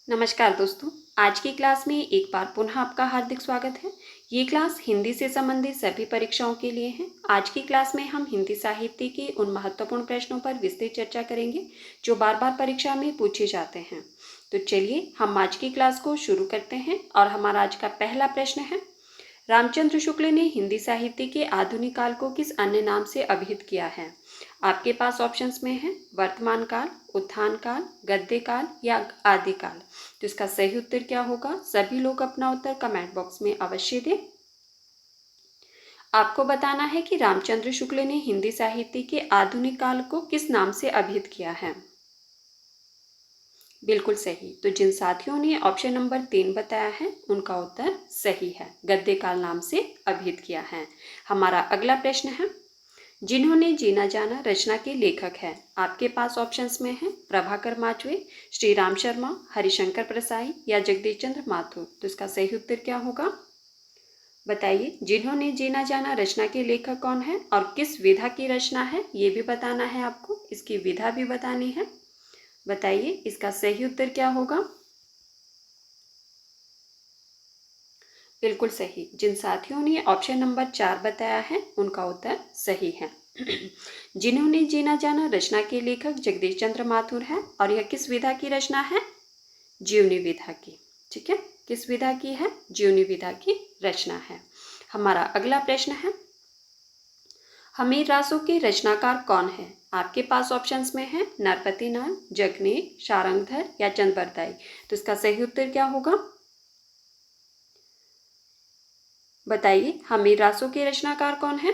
नमस्कार दोस्तों। आज की क्लास में एक बार पुनः आपका हार्दिक स्वागत है। ये क्लास हिंदी से संबंधित सभी परीक्षाओं के लिए है। आज की क्लास में हम हिंदी साहित्य के उन महत्वपूर्ण प्रश्नों पर विस्तृत चर्चा करेंगे जो बार बार परीक्षा में पूछे जाते हैं। तो चलिए हम आज की क्लास को शुरू करते हैं और हमारा आज का पहला प्रश्न है, रामचंद्र शुक्ल ने हिंदी साहित्य के आधुनिक काल को किस अन्य नाम से अभिहित किया है? आपके पास ऑप्शंस में है वर्तमान काल, उत्थान काल, गद्य काल या आदि काल। तो इसका सही उत्तर क्या होगा? सभी लोग अपना उत्तर कमेंट बॉक्स में अवश्य दें। आपको बताना है कि रामचंद्र शुक्ल ने हिंदी साहित्य के आधुनिक काल को किस नाम से अभिहित किया है। बिल्कुल सही। तो जिन साथियों ने ऑप्शन नंबर 3 बताया है उनका उत्तर सही है, गद्य काल नाम से अभिहित किया है। हमारा अगला प्रश्न है, जिन्होंने जीना जाना रचना के लेखक हैं। आपके पास ऑप्शंस में है प्रभाकर माचवे, श्री राम शर्मा, हरिशंकर प्रसाई या जगदीश चंद्र माथुर। तो इसका सही उत्तर क्या होगा? बताइए, जिन्होंने जीना जाना रचना के लेखक कौन है और किस विधा की रचना है, ये भी बताना है आपको, इसकी विधा भी बतानी है। बताइए, इसका सही उत्तर क्या होगा? बिल्कुल सही। जिन साथियों ने ऑप्शन नंबर 4 बताया है उनका उत्तर सही है। जिन्होंने जीना जाना रचना के लेखक जगदीश चंद्र माथुर है और यह किस विधा की रचना है? जीवनी विधा की। ठीक है, किस विधा की है? जीवनी विधा की रचना है। हमारा अगला प्रश्न है, हमीर रासों के रचनाकार कौन है? आपके पास ऑप्शंस में है नरपति नाल, जगनेर, शारंगधर या चंद्रबरदाई। तो इसका सही उत्तर क्या होगा? बताइए, हमीर रासों के रचनाकार कौन है?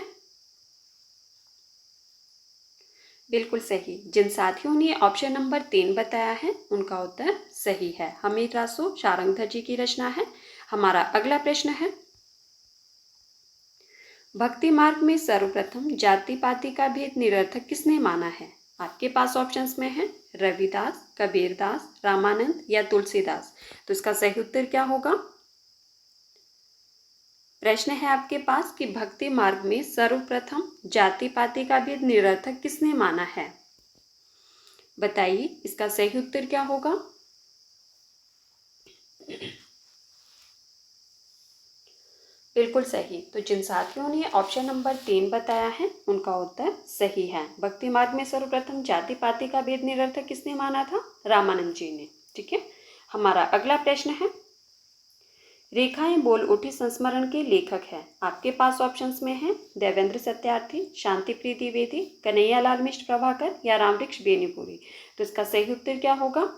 बिल्कुल सही। जिन साथियों ने ऑप्शन नंबर 3 बताया है उनका उत्तर सही है, हमीर रासो शारंगधर जी की रचना है। हमारा अगला प्रश्न है, भक्ति मार्ग में सर्वप्रथम जाति पाति का भेद निरर्थक किसने माना है? आपके पास ऑप्शंस में है रविदास, कबीरदास, रामानंद या तुलसीदास। तो इसका सही उत्तर क्या होगा? प्रश्न है आपके पास कि भक्ति मार्ग में सर्वप्रथम जाति पाति का भेद निरर्थक किसने माना है? बताइए, इसका सही उत्तर क्या होगा? बिल्कुल सही। तो जिन साथियों ने ऑप्शन नंबर 3 बताया है उनका उत्तर सही है, भक्ति मार्ग में सर्वप्रथम जाति पाति का भेद निरर्थक किसने माना था? रामानंद जी ने। ठीक है। हमारा अगला प्रश्न है, रेखाएं बोल उठी संस्मरण के लेखक हैं। आपके पास ऑप्शंस में है देवेंद्र सत्यार्थी, शांतिप्रिय द्विवेदी, कन्हैयालाल मिश्र प्रभाकर या रामवृक्ष बेनीपुरी। तो इसका सही उत्तर क्या होगा?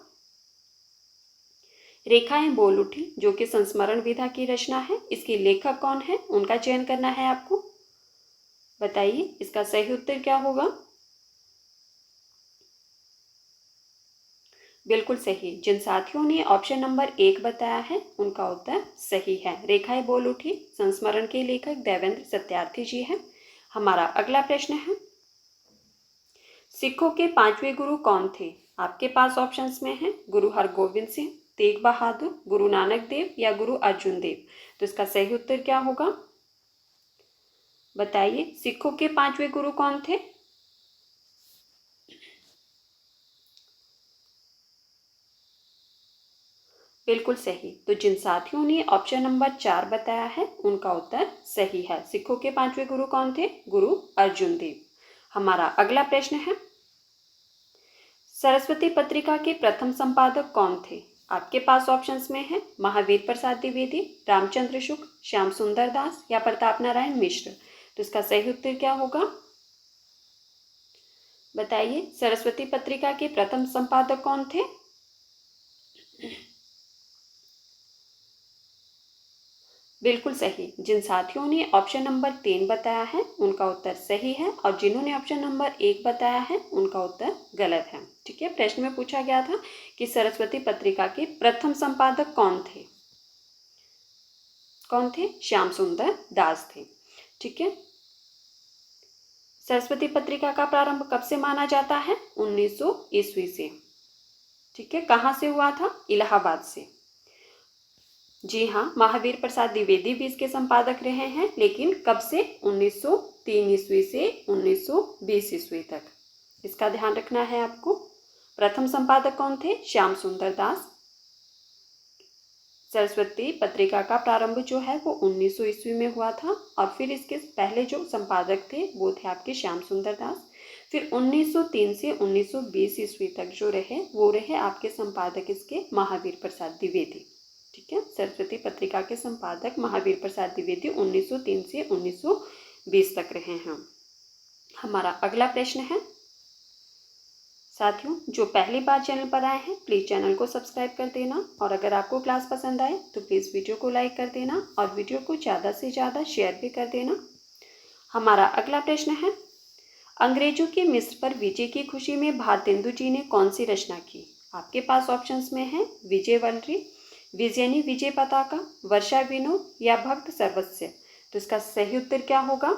रेखाएं बोल उठी जो कि संस्मरण विधा की रचना है, इसके लेखक कौन है उनका चयन करना है आपको। बताइए, इसका सही उत्तर क्या होगा? बिल्कुल सही। जिन साथियों ने ऑप्शन नंबर 1 बताया है उनका उत्तर सही है, रेखाएं बोल उठी संस्मरण के लेखक देवेंद्र सत्यार्थी जी हैं। हमारा अगला प्रश्न है, सिखों के 5वें गुरु कौन थे? आपके पास ऑप्शंस में है गुरु हरगोविंद सिंह, तेग बहादुर, गुरु नानक देव या गुरु अर्जुन देव। तो इसका सही उत्तर क्या होगा? बताइए, सिखों के 5वें गुरु कौन थे? बिल्कुल सही। तो जिन साथियों ने ऑप्शन नंबर 4 बताया है उनका उत्तर सही है, सिखों के 5वें गुरु कौन थे? गुरु अर्जुन देव। हमारा अगला प्रश्न है, सरस्वती पत्रिका के प्रथम संपादक कौन थे? आपके पास ऑप्शंस में है महावीर प्रसाद द्विवेदी, रामचंद्र शुक्ल, श्याम सुंदर दास या प्रताप नारायण मिश्र। तो इसका सही उत्तर क्या होगा? बताइए, सरस्वती पत्रिका के प्रथम संपादक कौन थे? बिल्कुल सही। जिन साथियों ने ऑप्शन नंबर 3 बताया है उनका उत्तर सही है और जिन्होंने ऑप्शन नंबर 1 बताया है उनका उत्तर गलत है। ठीक है, प्रश्न में पूछा गया था कि सरस्वती पत्रिका के प्रथम संपादक कौन थे? कौन थे? श्याम सुंदर दास थे। ठीक है, सरस्वती पत्रिका का प्रारंभ कब से माना जाता है? 1900 ईस्वी से। ठीक है, कहाँ से हुआ था? इलाहाबाद से। जी हाँ, महावीर प्रसाद द्विवेदी भी इसके संपादक रहे हैं, लेकिन कब से? 1903 ईस्वी से 1920 ईस्वी तक। इसका ध्यान रखना है आपको। प्रथम संपादक कौन थे? श्याम सुंदर दास। सरस्वती पत्रिका का प्रारंभ जो है वो 1900 ईस्वी में हुआ था और फिर इसके पहले जो संपादक थे वो थे आपके श्याम सुंदर दास। फिर 1903 से 1920 ईस्वी तक जो रहे वो रहे आपके संपादक इसके महावीर प्रसाद द्विवेदी। ठीक है, सरस्वती पत्रिका के संपादक महावीर प्रसाद द्विवेदी 1903 से 1920 तक रहे हैं। हमारा अगला प्रश्न है, साथियों जो पहली बार चैनल पर आए हैं प्लीज़ चैनल को सब्सक्राइब कर देना और अगर आपको क्लास पसंद आए तो प्लीज़ वीडियो को लाइक कर देना और वीडियो को ज़्यादा से ज़्यादा शेयर भी कर देना। हमारा अगला प्रश्न है, अंग्रेजों के मिस्र पर विजय की खुशी में भारतेंदु जी ने कौन सी रचना की? आपके पास ऑप्शंस में है विजय वल्लरी, विजयनी विजय पताका, वर्षा विनोद या भक्त सर्वस्व। तो इसका सही उत्तर क्या होगा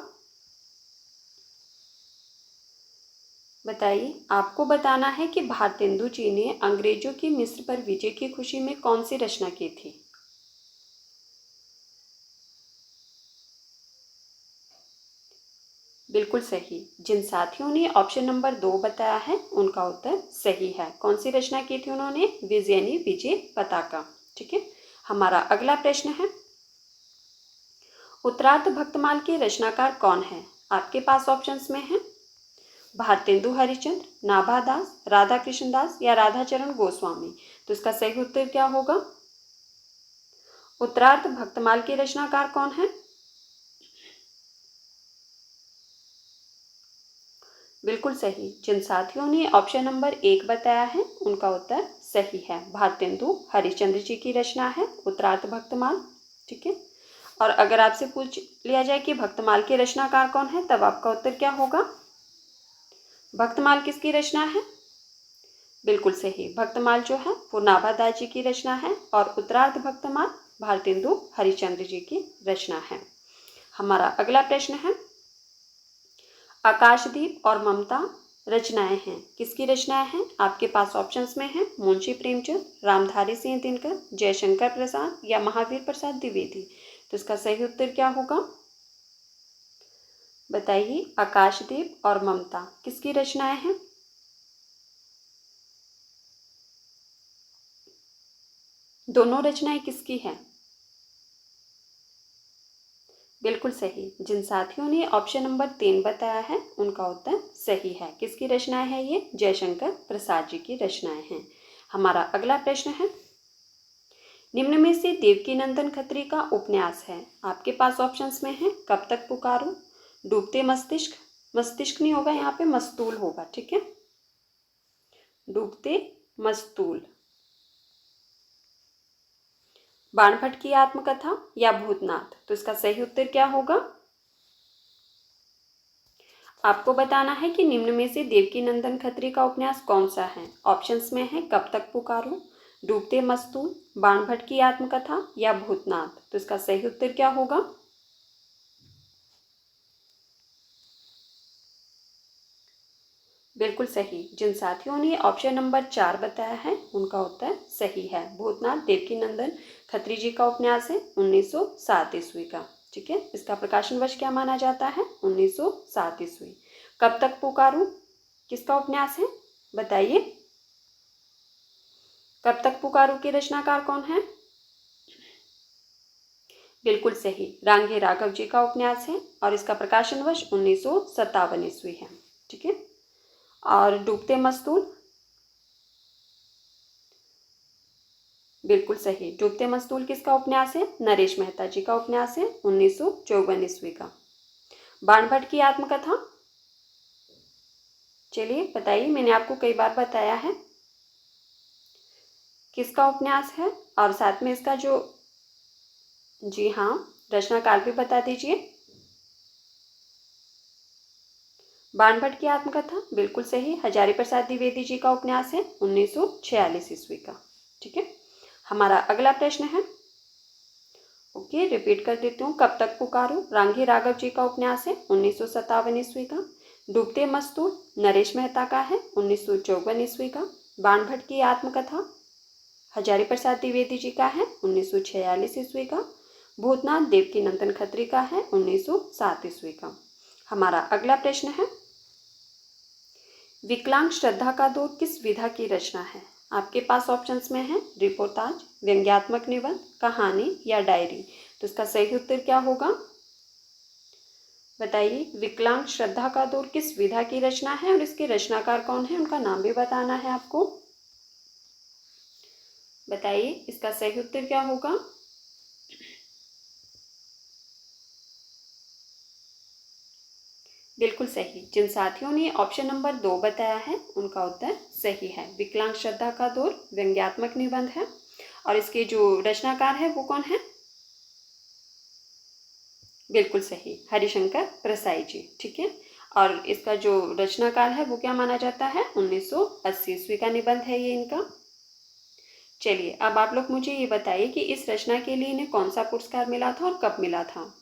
बताइए। आपको बताना है कि भारतेंदु जी ने अंग्रेजों की मिस्र पर विजय की खुशी में कौन सी रचना की थी। बिल्कुल सही। जिन साथियों ने ऑप्शन नंबर 2 बताया है उनका उत्तर सही है। कौन सी रचना की थी उन्होंने? विजयनी विजय पताका। ठीक है, हमारा अगला प्रश्न है, उत्तरार्ध भक्तमाल के रचनाकार कौन है? आपके पास ऑप्शंस में है भारतेंदु हरिश्चंद्र, नाभादास, राधा कृष्ण दास या राधाचरण गोस्वामी। तो इसका सही उत्तर क्या होगा? उत्तरार्ध भक्तमाल के रचनाकार कौन है? बिल्कुल सही। जिन साथियों ने ऑप्शन नंबर 1 बताया है उनका उत्तर सही है। भारतेंदु हरिश्चंद्र जी की रचना है उत्तरार्ध भक्तमाल। ठीक है, और अगर आपसे पूछ लिया जाए कि भक्तमाल के रचनाकार कौन है तब आपका उत्तर क्या होगा? भक्तमाल किसकी रचना है? बिल्कुल सही। भक्तमाल जो है वो नाभादास जी की रचना है और उत्तरार्ध भक्तमाल भारतेंदु हरिश्चंद्र जी की रचना है। हमारा अगला प्रश्न है, आकाशदीप और ममता रचनाएं हैं, किसकी रचनाएं हैं? आपके पास ऑप्शंस में है मुंशी प्रेमचंद, रामधारी सिंह दिनकर, जयशंकर प्रसाद या महावीर प्रसाद द्विवेदी। तो इसका सही उत्तर क्या होगा बताइए। आकाशदीप और ममता किसकी रचनाएं हैं? दोनों रचनाएं किसकी हैं? बिल्कुल सही। जिन साथियों ने ऑप्शन नंबर 3 बताया है उनका उत्तर सही है। किसकी रचनाएं हैं ये? जयशंकर प्रसाद जी की रचनाएं हैं। हमारा अगला प्रश्न है, निम्न में से देवकीनंदन खत्री का उपन्यास है। आपके पास ऑप्शंस में है कब तक पुकारूं, डूबते मस्तिष्क, मस्तिष्क नहीं होगा यहाँ पे, मस्तूल होगा। ठीक है, डूबते मस्तूल, बाणभट्ट की आत्मकथा या भूतनाथ। तो इसका सही उत्तर क्या होगा? आपको बताना है कि निम्न में से देवकीनंदन खत्री का उपन्यास कौन सा है। ऑप्शंस में है कब तक पुकारूं, डूबते मस्तूल, बाणभट्ट की आत्मकथा या भूतनाथ। तो इसका सही उत्तर क्या होगा? बिल्कुल सही। जिन साथियों ने ऑप्शन नंबर 4 बताया है उनका उत्तर सही है। भूतनाथ देवकीनंदन खत्री जी का उपन्यास है 1907 ईस्वी का। ठीक है, इसका प्रकाशन वर्ष क्या माना जाता है? 1907 ईस्वी। कब तक पुकारूं किसका उपन्यास है बताइए। कब तक पुकारूं के रचनाकार कौन है? बिल्कुल सही, रांगे राघव जी का उपन्यास है और इसका प्रकाशन वर्ष 1957 ईस्वी है। ठीक है, और डूबते मस्तूल, बिल्कुल सही। डूबते मस्तूल किसका उपन्यास है? नरेश मेहता जी का उपन्यास है 1954 ईस्वी का। बाणभट्ट की आत्मकथा, चलिए बताइए, मैंने आपको कई बार बताया है किसका उपन्यास है और साथ में इसका जो, जी हाँ, रचनाकाल भी बता दीजिए। बाणभट्ट की आत्मकथा बिल्कुल सही, हजारी प्रसाद द्विवेदी जी का उपन्यास है 1946 ईस्वी का। ठीक है, हमारा अगला प्रश्न है, ओके रिपीट कर देती हूँ। कब तक पुकारूं रांगे राघव जी का उपन्यास है 1957 ईस्वी का। डूबते मस्तूल नरेश मेहता का है 1954 ईस्वी का। बाणभट्ट की आत्मकथा हजारी प्रसाद द्विवेदी जी का है 1946 ईस्वी का। भूतनाथ देवकीनंदन खत्री का है 1907 ईस्वी का। हमारा अगला प्रश्न है, विकलांग श्रद्धा का दौर किस विधा की रचना है? आपके पास ऑप्शंस में है रिपोर्टाज, व्यंग्यात्मक निबंध, कहानी या डायरी। तो इसका सही उत्तर क्या होगा? बताइए। विकलांग श्रद्धा का दौर किस विधा की रचना है और इसके रचनाकार कौन है, उनका नाम भी बताना है आपको। बताइए इसका सही उत्तर क्या होगा? बिल्कुल सही। जिन साथियों ने ऑप्शन नंबर 2 बताया है उनका उत्तर सही है। विकलांग श्रद्धा का दौर व्यंग्यात्मक निबंध है और इसके जो रचनाकार है वो कौन है? बिल्कुल सही, हरिशंकर प्रसाई जी। ठीक है, और इसका जो रचनाकाल है वो क्या माना जाता है? 1980 ईस्वी का निबंध है ये इनका। चलिए अब आप लोग मुझे ये बताइए कि इस रचना के लिए इन्हें कौन सा पुरस्कार मिला था और कब मिला था?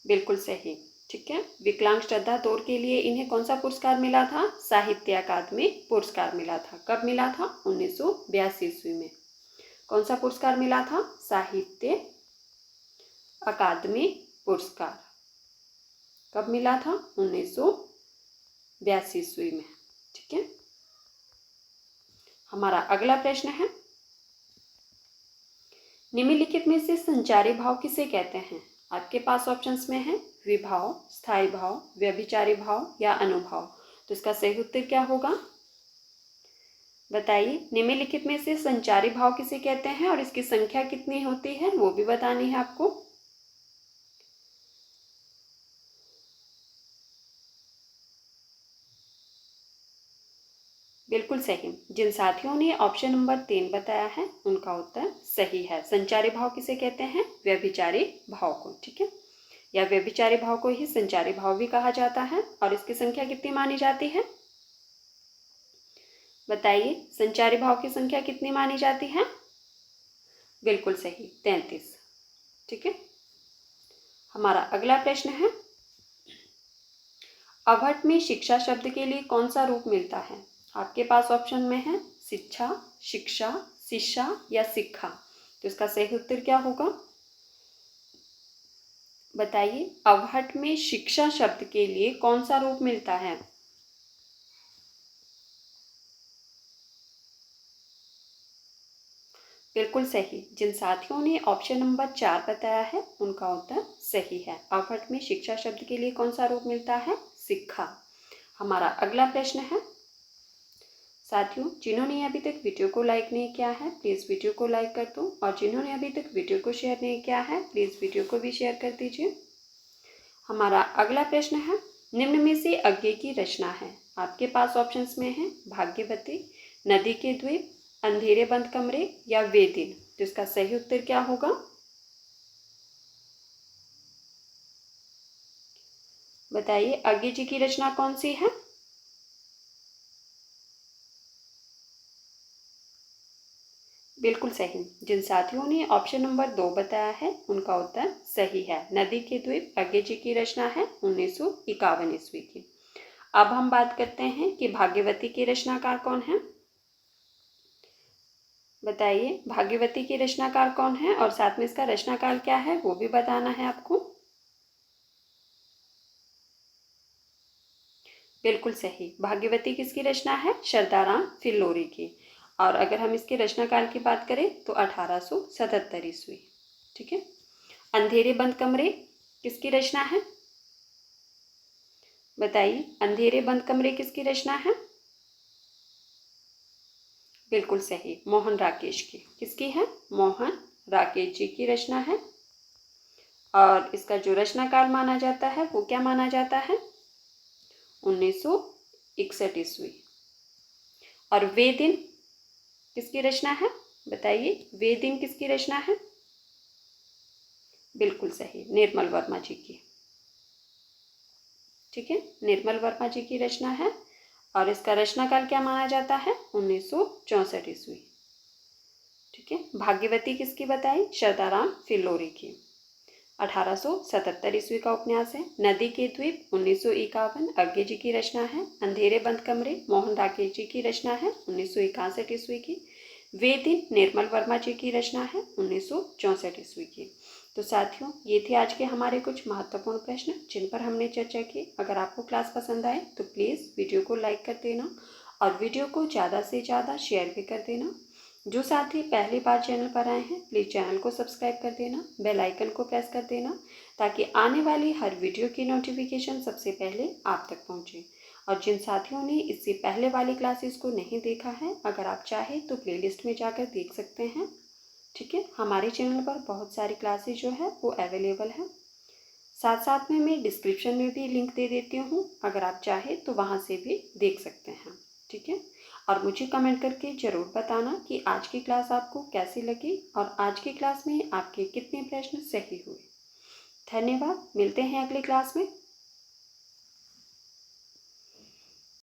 बिल्कुल सही। ठीक है, विकलांग श्रद्धा दौर के लिए इन्हें कौन सा पुरस्कार मिला था? साहित्य अकादमी पुरस्कार मिला था। कब मिला था? 1982 ईस्वी में। कौन सा पुरस्कार मिला था? साहित्य अकादमी पुरस्कार। कब मिला था? 1982 ईस्वी में। ठीक है, हमारा अगला प्रश्न है, निम्नलिखित में से संचारी भाव किसे कहते हैं? आपके पास ऑप्शंस में है विभाव, स्थायी भाव, व्यभिचारी भाव या अनुभाव। तो इसका सही उत्तर क्या होगा? बताइए। निम्नलिखित में से संचारी भाव किसे कहते हैं और इसकी संख्या कितनी होती है वो भी बतानी है आपको। बिल्कुल सही। जिन साथियों ने ऑप्शन नंबर 3 बताया है उनका उत्तर सही है। संचारी भाव किसे कहते हैं? व्यभिचारी भाव को। ठीक है, या व्यभिचारी भाव को ही संचारी भाव भी कहा जाता है। और इसकी संख्या कितनी मानी जाती है? बताइए, संचारी भाव की संख्या कितनी मानी जाती है? बिल्कुल सही, 33। ठीक है, हमारा अगला प्रश्न है, अभट में शिक्षा शब्द के लिए कौन सा रूप मिलता है? आपके पास ऑप्शन में है शिक्षा, शिक्षा, शिक्षा या शिक्षा। तो इसका सही उत्तर क्या होगा? बताइए। अवहट में शिक्षा शब्द के लिए कौन सा रूप मिलता है? बिल्कुल सही। जिन साथियों ने ऑप्शन नंबर 4 बताया है उनका उत्तर सही है। अवहट में शिक्षा शब्द के लिए कौन सा रूप मिलता है? शिक्षा। हमारा अगला प्रश्न है, साथियों जिन्होंने अभी तक वीडियो को लाइक नहीं किया है प्लीज़ वीडियो को लाइक कर दो, और जिन्होंने अभी तक वीडियो को शेयर नहीं किया है प्लीज़ वीडियो को भी शेयर कर दीजिए। हमारा अगला प्रश्न है, निम्न में से आगे की रचना है? आपके पास ऑप्शंस में है भाग्यवती, नदी के द्वीप, अंधेरे बंद कमरे या वे दिन। तो इसका सही उत्तर क्या होगा? बताइए, आगे जी की रचना कौन सी है? बिल्कुल सही। जिन साथियों ने ऑप्शन नंबर 2 बताया है उनका उत्तर सही है। नदी के द्वीप आगे जी की रचना है 1951 ईस्वी की। अब हम बात करते हैं कि भाग्यवती के रचनाकार कौन है। बताइए, भाग्यवती के रचनाकार कौन है और साथ में इसका रचनाकाल क्या है वो भी बताना है आपको। बिल्कुल सही। भाग्यवती किसकी रचना है? शरदाराम फिल्लोरी की। और अगर हम इसके रचनाकाल की बात करें तो 1877 ईस्वी। ठीक है, अंधेरे बंद कमरे किसकी रचना है? बताइए, अंधेरे बंद कमरे किसकी रचना है? बिल्कुल सही, मोहन राकेश की। किसकी है? मोहन राकेश जी की रचना है। और इसका जो रचनाकाल माना जाता है वो क्या माना जाता है? 1961 ईस्वी। और वे दिन किसकी रचना है? बताइए, वे दिन किसकी रचना है? बिल्कुल सही, निर्मल वर्मा जी की। ठीक है, निर्मल वर्मा जी की रचना है। और इसका रचनाकाल क्या माना जाता है? 1964 ईस्वी। ठीक है, भाग्यवती किसकी बताई? शरदाराम फिल्लोरी की। 1877 ईस्वी का उपन्यास है। नदी के द्वीप 1951 अज्ञे जी की रचना है। अंधेरे बंद कमरे मोहन राकेश जी की रचना है 1961 ईस्वी की। वे दिन निर्मल वर्मा जी की रचना है 1964 ईस्वी की। तो साथियों, ये थे आज के हमारे कुछ महत्वपूर्ण प्रश्न जिन पर हमने चर्चा की। अगर आपको क्लास पसंद आए तो प्लीज़ वीडियो को लाइक कर देना और वीडियो को ज़्यादा से ज़्यादा शेयर भी कर देना। जो साथी पहली बार चैनल पर आए हैं प्लीज़ चैनल को सब्सक्राइब कर देना, बेल आइकन को प्रेस कर देना ताकि आने वाली हर वीडियो की नोटिफिकेशन सबसे पहले आप तक पहुँचे। और जिन साथियों ने इससे पहले वाली क्लासेस को नहीं देखा है, अगर आप चाहें तो प्लेलिस्ट में जाकर देख सकते हैं। ठीक है, हमारे चैनल पर बहुत सारी क्लासेस जो है वो अवेलेबल है। साथ साथ में मैं डिस्क्रिप्शन में भी लिंक दे देती हूँ, अगर आप चाहें तो वहाँ से भी देख सकते हैं। ठीक है, और मुझे कमेंट करके ज़रूर बताना कि आज की क्लास आपको कैसी लगी और आज की क्लास में आपके कितने प्रश्न सही हुए। धन्यवाद, मिलते हैं अगली क्लास में।